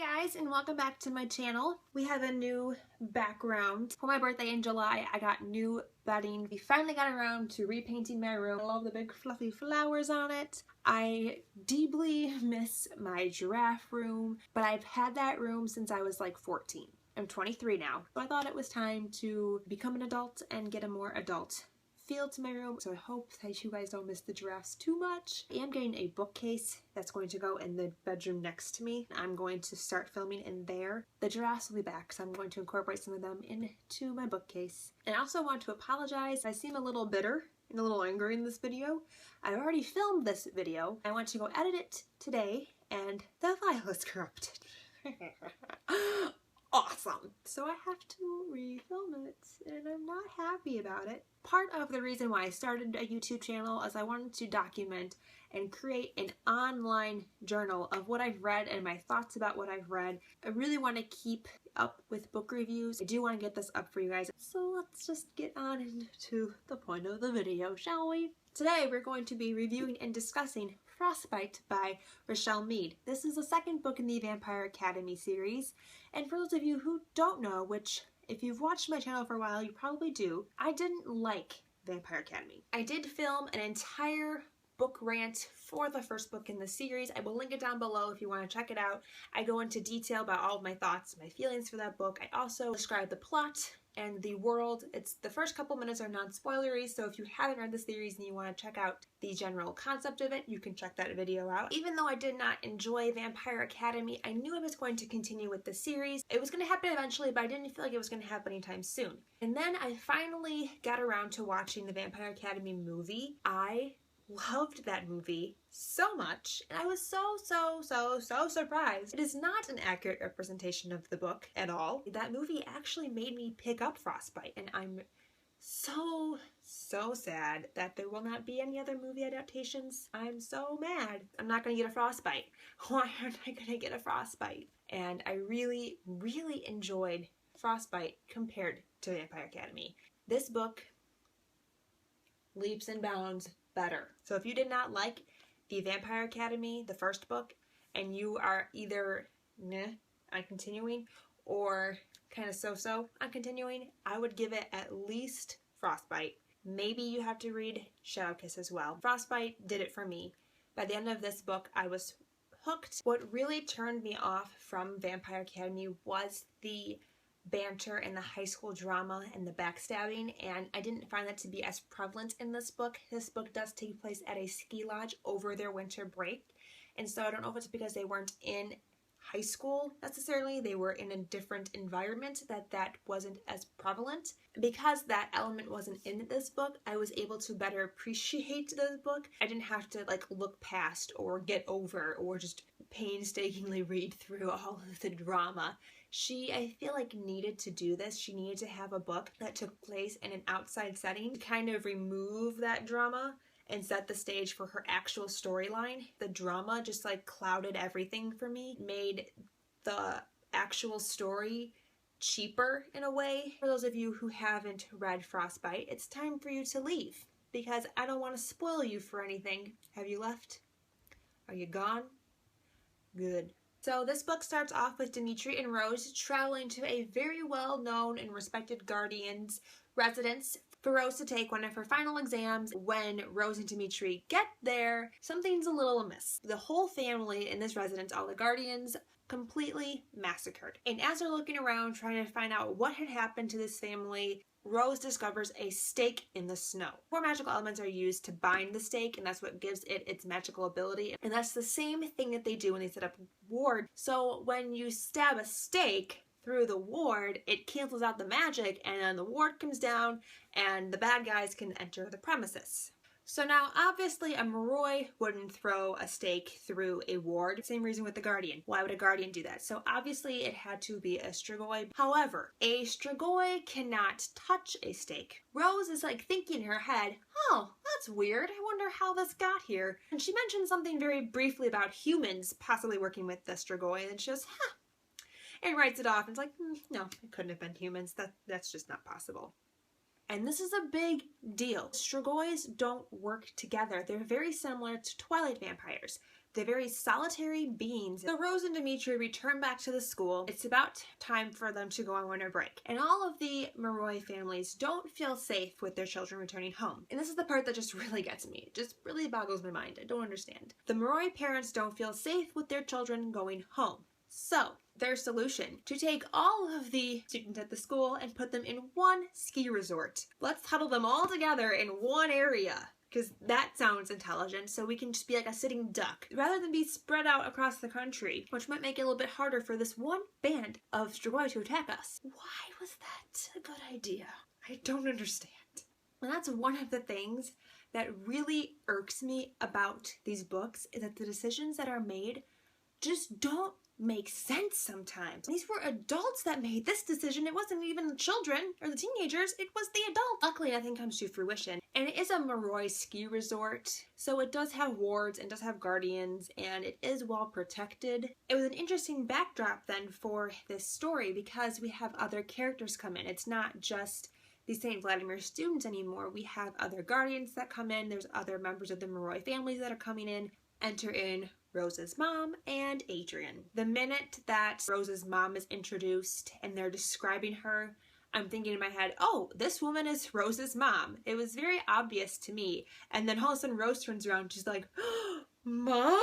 guys, and welcome back to my channel. We have a new background. For my birthday in July, I got new bedding. We finally got around to repainting my room. I love the big fluffy flowers on it. I deeply miss my giraffe room, but I've had that room since I was like 14. I'm 23 now, so I thought it was time to become an adult and get a more adult feel to my room. So I hope that you guys don't miss the giraffes too much. I am getting a bookcase that's going to go in the bedroom next to me. I'm going to start filming in there. The giraffes will be back, so I'm going to incorporate some of them into my bookcase. And I also want to apologize. I seem a little bitter and a little angry in this video. I've already filmed this video. I want to go edit it today, and the file is corrupted. Awesome. So I have to refilm it, and I'm not happy about it. Part of the reason why I started a YouTube channel is I wanted to document and create an online journal of what I've read and my thoughts about what I've read. I really want to keep up with book reviews. I do want to get this up for you guys. So let's just get on into the point of the video, shall we? Today we're going to be reviewing and discussing Frostbite by Richelle Mead. This is the second book in the Vampire Academy series, and for those of you who don't know, which if you've watched my channel for a while you probably do, I didn't like Vampire Academy. I did film an entire book rant for the first book in the series. I will link it down below if you want to check it out. I go into detail about all of my thoughts, my feelings for that book. I also describe the plot and the world. It's the first couple minutes are non-spoilery, so if you haven't read the series and you want to check out the general concept of it, you can check that video out. Even though I did not enjoy Vampire Academy, I knew I was going to continue with the series. It was going to happen eventually, but I didn't feel like it was going to happen anytime soon. And then I finally got around to watching the Vampire Academy movie. I loved that movie so much, and I was so surprised. It is not an accurate representation of the book at all. That movie actually made me pick up Frostbite, and I'm so sad that there will not be any other movie adaptations. I'm so mad. I'm not gonna get a Frostbite. Why aren't I gonna get a Frostbite? And I really enjoyed Frostbite compared to Vampire Academy. This book leaps and bounds better. So if you did not like the Vampire Academy, the first book, and you are either meh on continuing or kind of so-so on continuing, I would give it at least Frostbite. Maybe you have to read Shadowkiss as well. Frostbite did it for me. By the end of this book, I was hooked. What really turned me off from Vampire Academy was the banter and the high school drama and the backstabbing, and I didn't find that to be as prevalent in this book. This book does take place at a ski lodge over their winter break, and so I don't know if it's because they weren't in high school necessarily, they were in a different environment that wasn't as prevalent. Because that element wasn't in this book, I was able to better appreciate this book. I didn't have to like look past or get over or just painstakingly read through all of the drama. She, I feel like, needed to do this. She needed to have a book that took place in an outside setting to kind of remove that drama and set the stage for her actual storyline. The drama just like clouded everything for me, made the actual story cheaper in a way. For those of you who haven't read Frostbite, it's time for you to leave because I don't want to spoil you for anything. Have you left? Are you gone? Good. So this book starts off with Dimitri and Rose traveling to a very well-known and respected guardian's residence for Rose to take one of her final exams. When Rose and Dimitri get there, something's a little amiss. The whole family in this residence, all the guardians, completely massacred. And as they're looking around trying to find out what had happened to this family, Rose discovers a stake in the snow. 4 magical elements are used to bind the stake, and that's what gives it its magical ability. And that's the same thing that they do when they set up a ward. So when you stab a stake through the ward, it cancels out the magic, and then the ward comes down, and the bad guys can enter the premises. So now, obviously, a Moroi wouldn't throw a stake through a ward. Same reason with the Guardian. Why would a Guardian do that? So obviously, it had to be a Strigoi. However, a Strigoi cannot touch a stake. Rose is like thinking in her head, oh, that's weird. I wonder how this got here. And she mentioned something very briefly about humans possibly working with the Strigoi, and she goes, huh. And writes it off, and it's like, no, it couldn't have been humans. That's just not possible. And this is a big deal. Strigois don't work together. They're very similar to Twilight vampires. They're very solitary beings. So Rose and Dimitri return back to the school. It's about time for them to go on winter break. And all of the Maroi families don't feel safe with their children returning home. And this is the part that just really gets me. It just really boggles my mind. I don't understand. The Maroi parents don't feel safe with their children going home. So their solution, to take all of the students at the school and put them in one ski resort. Let's huddle them all together in one area, because that sounds intelligent, so we can just be like a sitting duck, rather than be spread out across the country, which might make it a little bit harder for this one band of Strigoi to attack us. Why was that a good idea? I don't understand. And that's one of the things that really irks me about these books, is that the decisions that are made just don't make sense sometimes. These were adults that made this decision. It wasn't even the children or the teenagers, it was the adults. Luckily, nothing comes to fruition. And it is a Maroi ski resort, so it does have wards and does have guardians, and it is well protected. It was an interesting backdrop then for this story, because we have other characters come in. It's not just the St. Vladimir students anymore. We have other guardians that come in. There's other members of the Maroi families that are coming in. Enter in Rose's mom and Adrian. The minute that Rose's mom is introduced and they're describing her, I'm thinking in my head, oh, this woman is Rose's mom. It was very obvious to me. And then all of a sudden Rose turns around, she's like, Mom?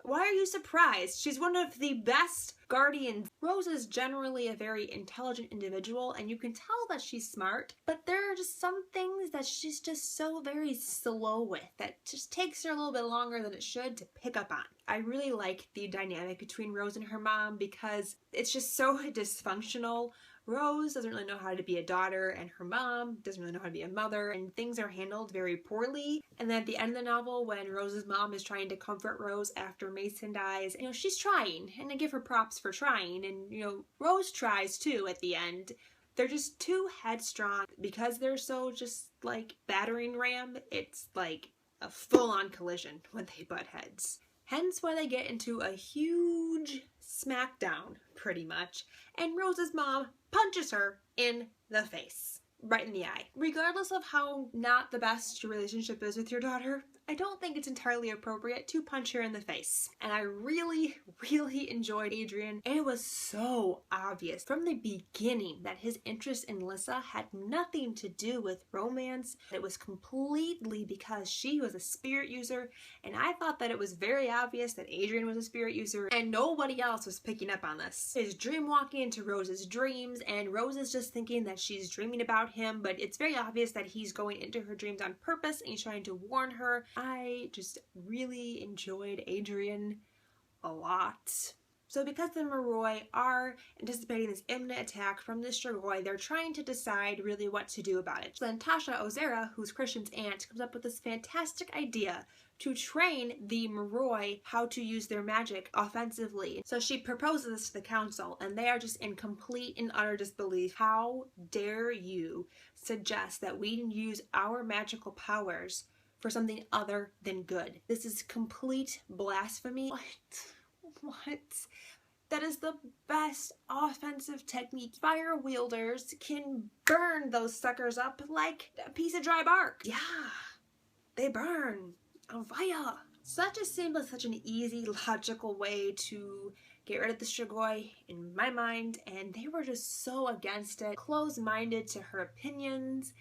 Why are you surprised? She's one of the best guardians. Rose is generally a very intelligent individual, and you can tell that she's smart, but there are just some things that she's just so very slow with that just takes her a little bit longer than it should to pick up on. I really like the dynamic between Rose and her mom because it's just so dysfunctional. Rose doesn't really know how to be a daughter, and her mom doesn't really know how to be a mother, and things are handled very poorly. And then at the end of the novel, when Rose's mom is trying to comfort Rose after Mason dies, you know, she's trying, and I give her props for trying, and you know, Rose tries too at the end. They're just too headstrong. Because they're so just like battering ram, it's like a full-on collision when they butt heads. Hence why they get into a huge smackdown, pretty much, and Rose's mom punches her in the face, right in the eye. Regardless of how not the best your relationship is with your daughter, I don't think it's entirely appropriate to punch her in the face. And I really, really enjoyed Adrian. And it was so obvious from the beginning that his interest in Lissa had nothing to do with romance. It was completely because she was a spirit user, and I thought that it was very obvious that Adrian was a spirit user, and nobody else was picking up on this. He's dream walking into Rose's dreams, and Rose is just thinking that she's dreaming about him, but it's very obvious that he's going into her dreams on purpose and he's trying to warn her. I just really enjoyed Adrian a lot. So because the Maroi are anticipating this imminent attack from the Strigoi, they're trying to decide really what to do about it. So then Tasha Ozera, who's Christian's aunt, comes up with this fantastic idea to train the Maroi how to use their magic offensively. So she proposes this to the council, and they are just in complete and utter disbelief. How dare you suggest that we use our magical powers for something other than good? This is complete blasphemy. What? That is the best offensive technique. Fire wielders can burn those suckers up like a piece of dry bark. Yeah, they burn on fire. So that just seemed like such an easy, logical way to get rid of the Strigoi in my mind, and they were just so against it, closed-minded to her opinions.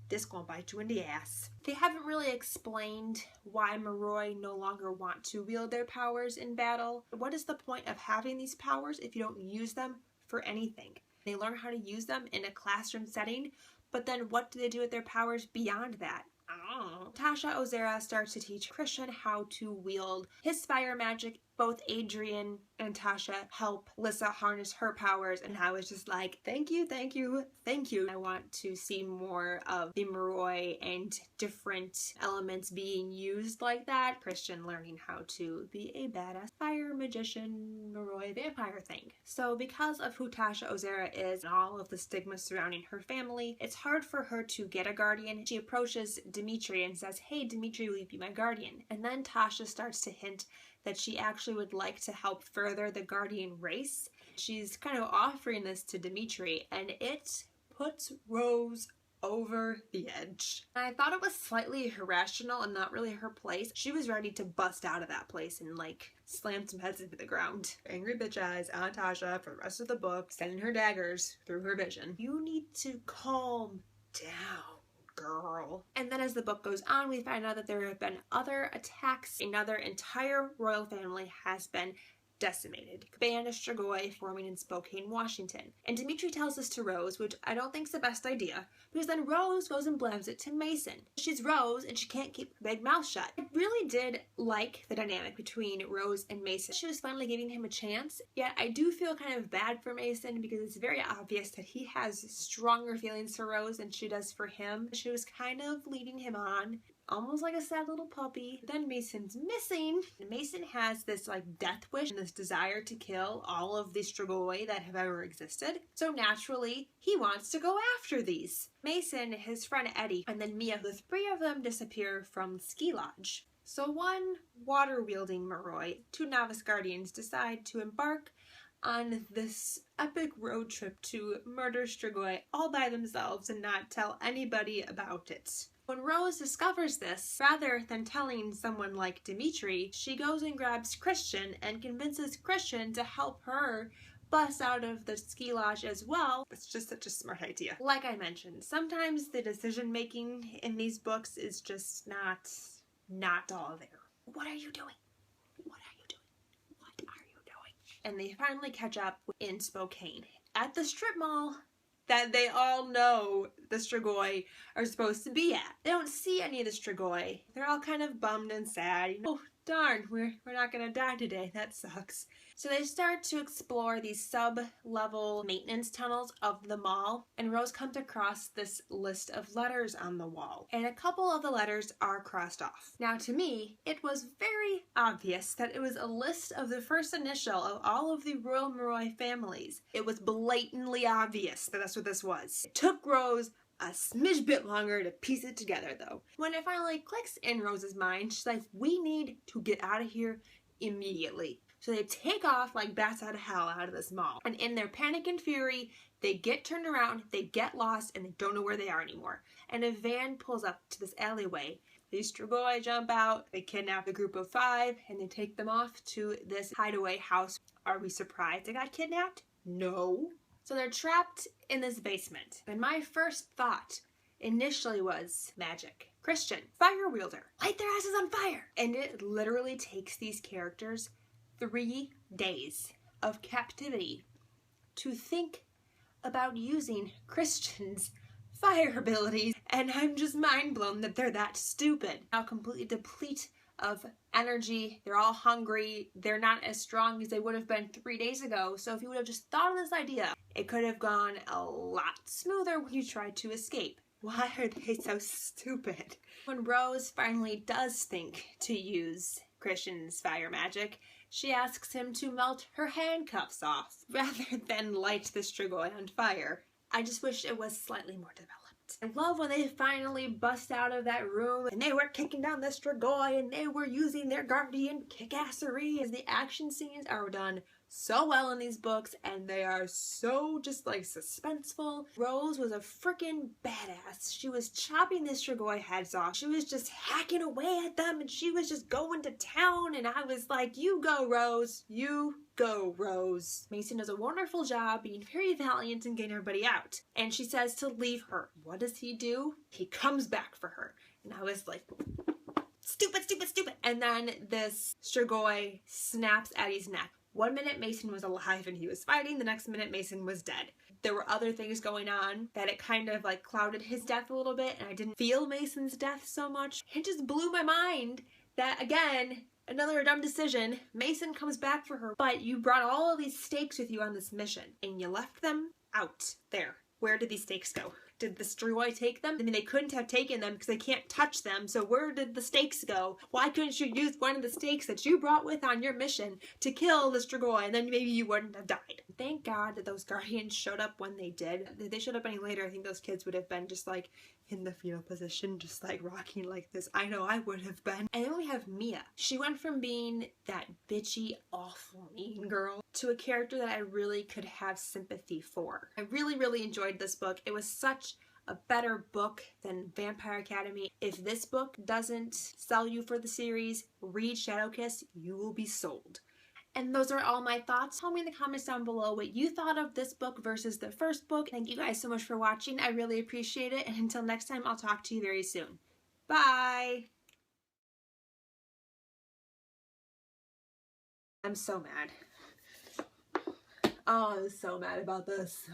This gonna bite you in the ass. They haven't really explained why Maroi no longer want to wield their powers in battle. What is the point of having these powers if you don't use them for anything? They learn how to use them in a classroom setting, but then what do they do with their powers beyond that? I don't know. Tasha Ozera starts to teach Christian how to wield his fire magic. Both Adrian and Tasha help Lissa harness her powers, and I was just like, thank you, thank you, thank you. I want to see more of the Maroi and different elements being used like that. Christian learning how to be a badass fire magician, Maroi vampire thing. So because of who Tasha Ozera is and all of the stigma surrounding her family, it's hard for her to get a guardian. She approaches Dimitri and says, hey Dimitri, will you be my guardian? And then Tasha starts to hint that she actually would like to help further the guardian race. She's kind of offering this to Dimitri, and it puts Rose over the edge. I thought it was slightly irrational and not really her place. She was ready to bust out of that place and like slam some heads into the ground. Angry bitch eyes on Tasha for the rest of the book, sending her daggers through her vision. You need to calm down, girl. And then as the book goes on, we find out that there have been other attacks. Another entire royal family has been decimated. Band of Strigoi forming in Spokane, Washington. And Dimitri tells this to Rose, which I don't think is the best idea, because then Rose goes and blabs it to Mason. She's Rose and she can't keep her big mouth shut. I really did like the dynamic between Rose and Mason. She was finally giving him a chance, yet I do feel kind of bad for Mason because it's very obvious that he has stronger feelings for Rose than she does for him. She was kind of leading him on, almost like a sad little puppy. Then Mason's missing. Mason has this like death wish and this desire to kill all of the Strigoi that have ever existed. So naturally, he wants to go after these. Mason, his friend Eddie, and then Mia, the three of them disappear from the ski lodge. So one water-wielding Moroi, two novice guardians decide to embark on this epic road trip to murder Strigoi all by themselves and not tell anybody about it. When Rose discovers this, rather than telling someone like Dimitri, she goes and grabs Christian and convinces Christian to help her bust out of the ski lodge as well. It's just such a smart idea. Like I mentioned, sometimes the decision making in these books is just not all there. What are you doing? What are you doing? What are you doing? And they finally catch up in Spokane at the strip mall that they all know the Strigoi are supposed to be at. They don't see any of the Strigoi. They're all kind of bummed and sad. Oh, darn, we're not gonna die today. That sucks. So they start to explore these sub-level maintenance tunnels of the mall, and Rose comes across this list of letters on the wall, and a couple of the letters are crossed off. Now to me, it was very obvious that it was a list of the first initial of all of the Royal Moroi families. It was blatantly obvious that that's what this was. It took Rose a smidge bit longer to piece it together though. When it finally clicks in Rose's mind, she's like, we need to get out of here immediately. So they take off like bats out of hell out of this mall. And in their panic and fury, they get turned around, they get lost, and they don't know where they are anymore. And a van pulls up to this alleyway. These Strigoi jump out, they kidnap a group of 5, and they take them off to this hideaway house. Are we surprised they got kidnapped? No. So they're trapped in this basement. And my first thought initially was magic. Christian, fire wielder, light their asses on fire. And it literally takes these characters 3 days of captivity to think about using Christian's fire abilities, and I'm just mind blown that they're that stupid. Now completely deplete of energy, they're all hungry, they're not as strong as they would have been 3 days ago, so if you would have just thought of this idea, it could have gone a lot smoother when you tried to escape. Why are they so stupid? When Rose finally does think to use Christian's fire magic, she asks him to melt her handcuffs off rather than light the Strigoi on fire. I just wish it was slightly more developed. I love when they finally bust out of that room and they were kicking down the Strigoi and they were using their guardian kickassery, as the action scenes are done so well in these books and they are so just like suspenseful. Rose was a freaking badass. She was chopping the Strigoi heads off. She was just hacking away at them and she was just going to town, and I was like, you go Rose, you go Rose. Mason does a wonderful job being very valiant and getting everybody out, and she says to leave her. What does he do? He comes back for her, and I was like, stupid, stupid, stupid. And then this Strigoi snaps Eddie's neck. 1 minute Mason was alive and he was fighting, the next minute Mason was dead. There were other things going on that it kind of like clouded his death a little bit, and I didn't feel Mason's death so much. It just blew my mind that, again, another dumb decision. Mason comes back for her, but you brought all of these stakes with you on this mission and you left them out there. Where did these stakes go? Did the Strigoi take them? I mean, they couldn't have taken them because they can't touch them, so where did the stakes go? Why couldn't you use one of the stakes that you brought with on your mission to kill the Strigoi, and then maybe you wouldn't have died? Thank God that those guardians showed up when they did. If they showed up any later, I think those kids would have been just like in the fetal position, just like rocking like this. I know I would have been. And then we have Mia. She went from being that bitchy, awful, mean girl to a character that I really could have sympathy for. I really, really enjoyed this book. It was such a better book than Vampire Academy. If this book doesn't sell you for the series, read Shadowkiss, you will be sold. And those are all my thoughts. Tell me in the comments down below what you thought of this book versus the first book. Thank you guys so much for watching. I really appreciate it. And until next time, I'll talk to you very soon. Bye! I'm so mad. Oh, I'm so mad about this.